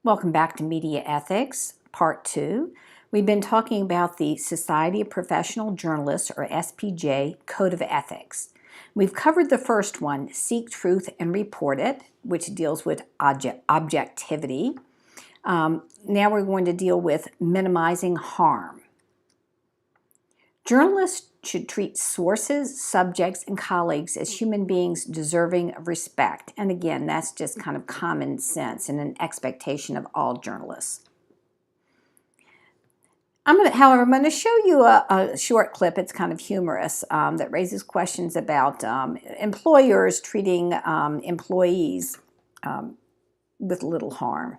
Welcome back to Media Ethics, Part 2. We've been talking about the Society of Professional Journalists, or SPJ, Code of Ethics. We've covered the first one, Seek Truth and Report It, which deals with objectivity. Now we're going to deal with minimizing harm. Journalists should treat sources, subjects, and colleagues as human beings deserving of respect. And again, that's just kind of common sense and an expectation of all journalists. However, I'm going to show you a short clip. It's kind of humorous that raises questions about employers treating employees with little harm.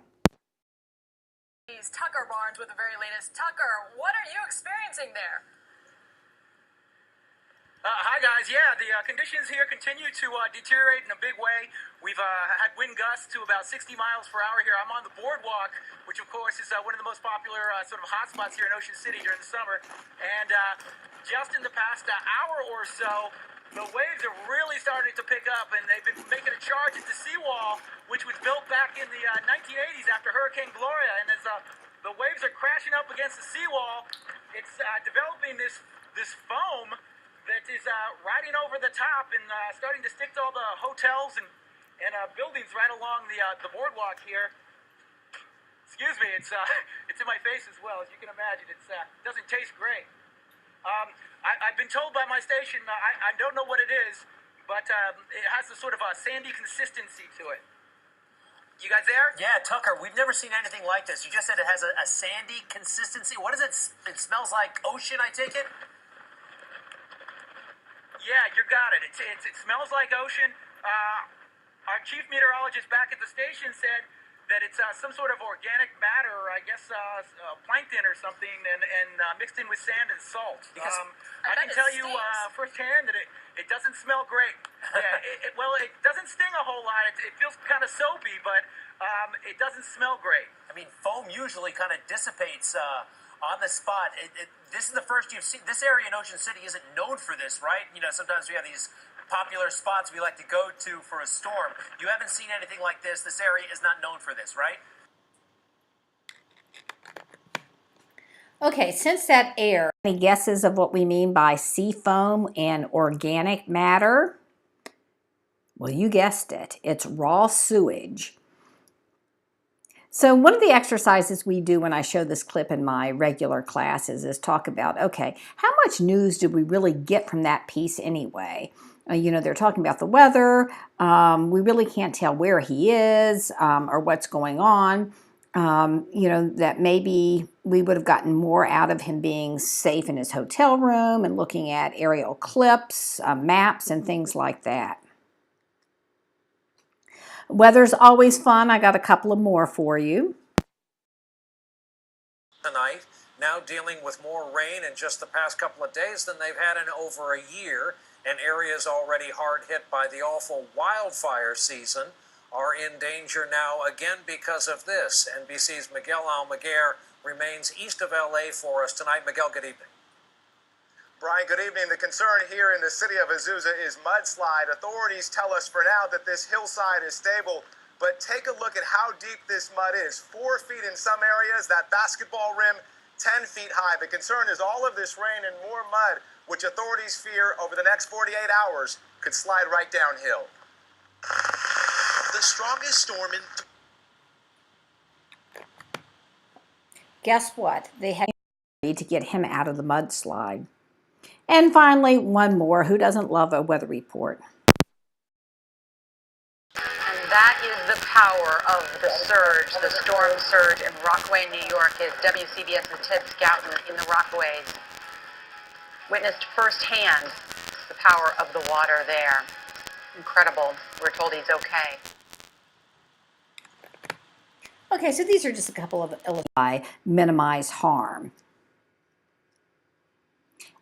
Tucker Barnes with the very latest. Tucker, what are you experiencing there? Hi guys, yeah, the conditions here continue to deteriorate in a big way. We've had wind gusts to about 60 miles per hour here. I'm on the boardwalk, which of course is one of the most popular sort of hotspots here in Ocean City during the summer. And just in the past hour or so, the waves have really started to pick up, and they've been making a charge at the seawall, which was built back in the 1980s after Hurricane Gloria. And as the waves are crashing up against the seawall, it's developing this foam that is riding over the top and starting to stick to all the hotels and buildings right along the boardwalk here. Excuse me, it's in my face as well. As you can imagine, it doesn't taste great. I've been told by my station, I don't know what it is, but it has a sort of a sandy consistency to it. You guys there? Yeah, Tucker, we've never seen anything like this. You just said it has a sandy consistency. What is it? It smells like ocean, I take it? Yeah, you got it. It smells like ocean. Our chief meteorologist back at the station said that it's some sort of organic matter, or I guess plankton or something, and mixed in with sand and salt. I can tell you firsthand that it doesn't smell great. Yeah, it doesn't sting a whole lot. It feels kind of soapy, but it doesn't smell great. I mean, foam usually kind of dissipates on the spot. This is the first you've seen. This area in Ocean City isn't known for this, right? You know, sometimes we have these popular spots we like to go to for a storm. You haven't seen anything like this. This area is not known for this, right? Okay, since that air, any guesses of what we mean by sea foam and organic matter? Well, you guessed it. It's raw sewage. So one of the exercises we do when I show this clip in my regular classes is talk about, okay, how much news did we really get from that piece anyway? You know, they're talking about the weather. We really can't tell where he is or what's going on. You know, that maybe we would have gotten more out of him being safe in his hotel room and looking at aerial clips, maps, and things like that. Weather's always fun. I got a couple of more for you. Tonight, now dealing with more rain in just the past couple of days than they've had in over a year, and areas already hard hit by the awful wildfire season are in danger now again because of this. NBC's Miguel Almaguer remains east of LA for us tonight. Miguel, good evening. Brian, good evening. The concern here in the city of Azusa is mudslide. Authorities tell us for now that this hillside is stable, but take a look at how deep this mud is. 4 feet in some areas, that basketball rim 10 feet high. The concern is all of this rain and more mud, which authorities fear over the next 48 hours could slide right downhill. The strongest storm in... Guess what? They had to get him out of the mudslide. And finally, one more. Who doesn't love a weather report? And that is the power of the surge, the storm surge in Rockaway, New York, as WCBS's Ted Scouten in the Rockaways witnessed firsthand the power of the water there. Incredible. We're told he's okay. Okay, so these are just a couple of illustrations. Minimize harm.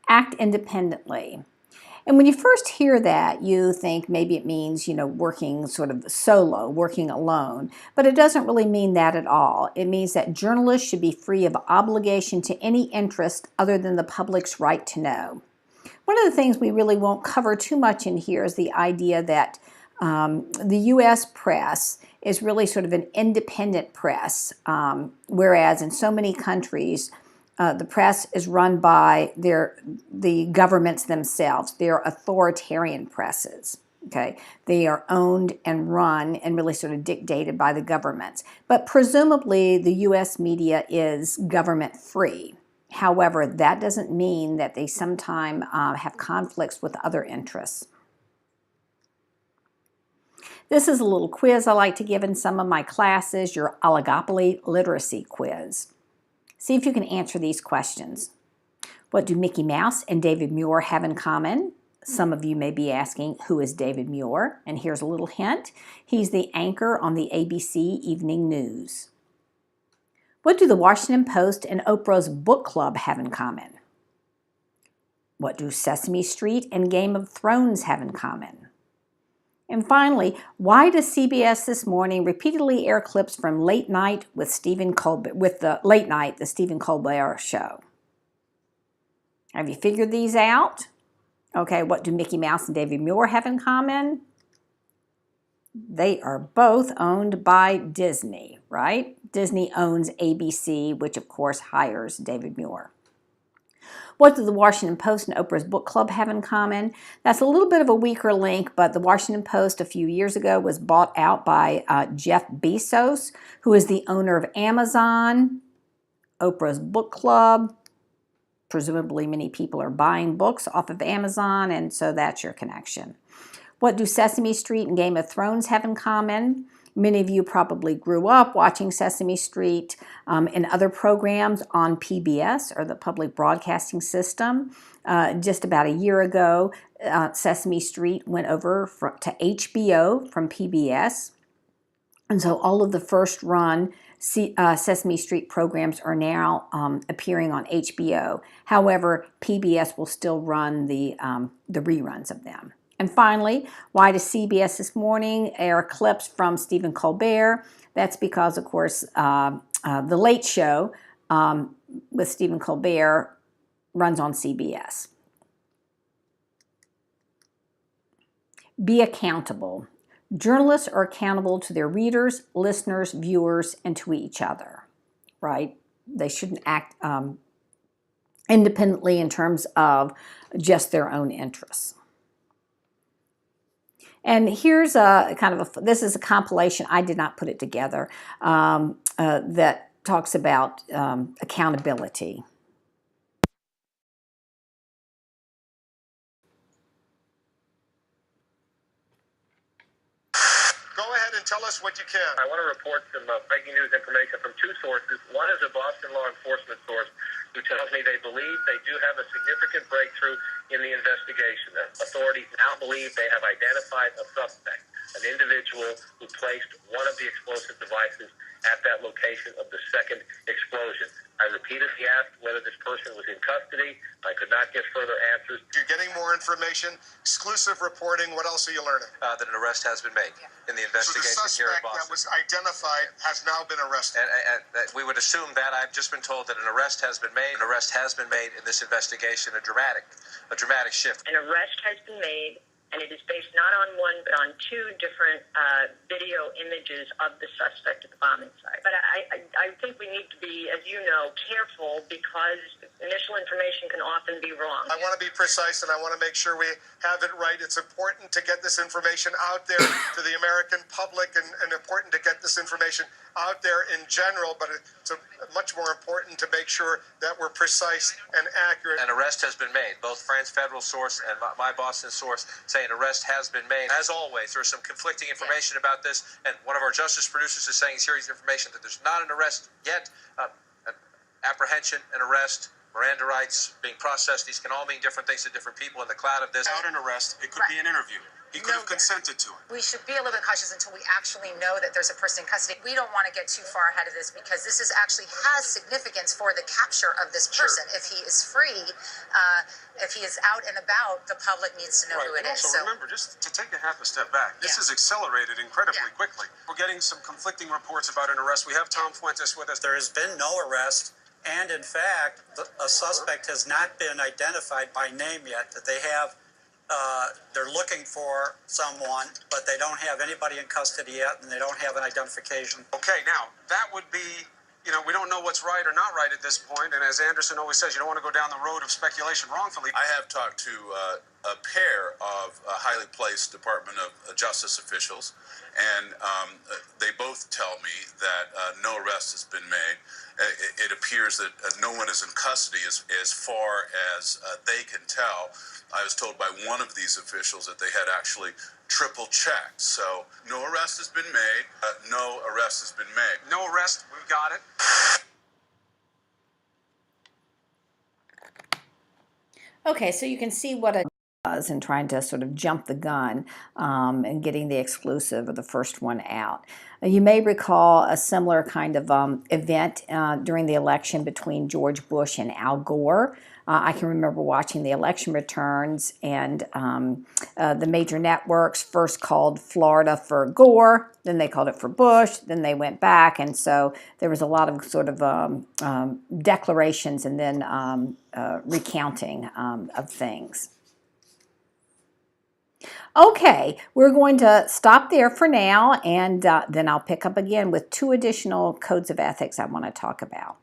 Act independently. And when you first hear that, you think maybe it means, you know, working sort of solo, working alone. But it doesn't really mean that at all. It means that journalists should be free of obligation to any interest other than the public's right to know. One of the things we really won't cover too much in here is the idea that The U.S. press is really sort of an independent press, whereas in so many countries, the press is run by the governments themselves. They're authoritarian presses. Okay, they are owned and run and really sort of dictated by the governments. But presumably, the U.S. media is government free. However, that doesn't mean that they sometimes have conflicts with other interests. This is a little quiz I like to give in some of my classes, your oligopoly literacy quiz. See if you can answer these questions. What do Mickey Mouse and David Muir have in common? Some of you may be asking, who is David Muir? And here's a little hint. He's the anchor on the ABC Evening News. What do the Washington Post and Oprah's book club have in common? What do Sesame Street and Game of Thrones have in common? And finally, why does CBS This Morning repeatedly air clips from Late Night with Stephen Colbert, the Stephen Colbert Show? Have you figured these out? Okay, what do Mickey Mouse and David Muir have in common? They are both owned by Disney, right? Disney owns ABC, which of course hires David Muir. What do the Washington Post and Oprah's book club have in common? That's a little bit of a weaker link, but the Washington Post a few years ago was bought out by Jeff Bezos, who is the owner of Amazon. Oprah's book club, presumably many people are buying books off of Amazon, and so that's your connection. What do Sesame Street and Game of Thrones have in common? Many of you probably grew up watching Sesame Street and other programs on PBS, or the Public Broadcasting System. Just about a year ago, Sesame Street went over to HBO from PBS. And so all of the first run Sesame Street programs are now appearing on HBO. However, PBS will still run the reruns of them. And finally, why does CBS This Morning air clips from Stephen Colbert? That's because, of course, The Late Show with Stephen Colbert runs on CBS. Be accountable. Journalists are accountable to their readers, listeners, viewers, and to each other, right? They shouldn't act independently in terms of just their own interests. And here's this is a compilation, I did not put it together, that talks about accountability. Go ahead and tell us what you can. I want to report some breaking news information from two sources. One is a Boston law enforcement source who tells me they believe they do have a significant breakthrough in the investigation. Authorities now believe they have identified a suspect, an individual who placed one of the explosive devices at that location of the second explosion. I repeatedly asked whether this person was in custody. I could not get further answers. You're getting more information, exclusive reporting. What else are you learning? That an arrest has been made in the investigation here in So the suspect that Boston. was identified has now been arrested. And we would assume that. I've just been told that an arrest has been made. An arrest has been made in this investigation. A dramatic shift. An arrest has been made, and it is based not on one, but on two different video images of the suspect at the bombing site. But I think we need to be, as you know, careful, because initial information can often be wrong. I want to be precise, and I want to make sure we have it right. It's important to get this information out there to the American public, and important to get this information out there in general, but it's much more important to make sure that we're precise and accurate. An arrest has been made. Both France Federal source and my Boston source say an arrest has been made. As always, there's some conflicting information about this, and one of our justice producers is saying serious information that there's not an arrest yet. Apprehension, an arrest, Miranda rights being processed. These can all mean different things to different people in the cloud of this. Without an arrest, it could be an interview. He could have consented to it. We should be a little bit cautious until we actually know that there's a person in custody. We don't want to get too far ahead of this, because this is actually has significance for the capture of this person. Sure. If he is free, if he is out and about, the public needs to know who it And is. also remember, just to take a half a step back, this is accelerated incredibly quickly. We're getting some conflicting reports about an arrest. We have Tom Fuentes with us. There has been no arrest, and in fact, a suspect has not been identified by name yet. That they have they're looking for someone, but they don't have anybody in custody yet, and they don't have an identification. Okay, now, that would be, you know, we don't know what's right or not right at this point, and as Anderson always says, you don't want to go down the road of speculation wrongfully. I have talked to a pair of highly placed Department of Justice officials, and they both tell me that no arrest has been made. It appears that no one is in custody as far as they can tell. I was told by one of these officials that they had actually triple checked. So no arrest has been made. No arrest has been made. No arrest, we've got it. Okay, so you can see what it does in trying to sort of jump the gun and getting the exclusive or the first one out. You may recall a similar kind of event during the election between George Bush and Al Gore. I can remember watching the election returns, and the major networks first called Florida for Gore, then they called it for Bush, then they went back, and so there was a lot of sort of declarations and then recounting of things. Okay, we're going to stop there for now, and then I'll pick up again with 2 additional codes of ethics I want to talk about.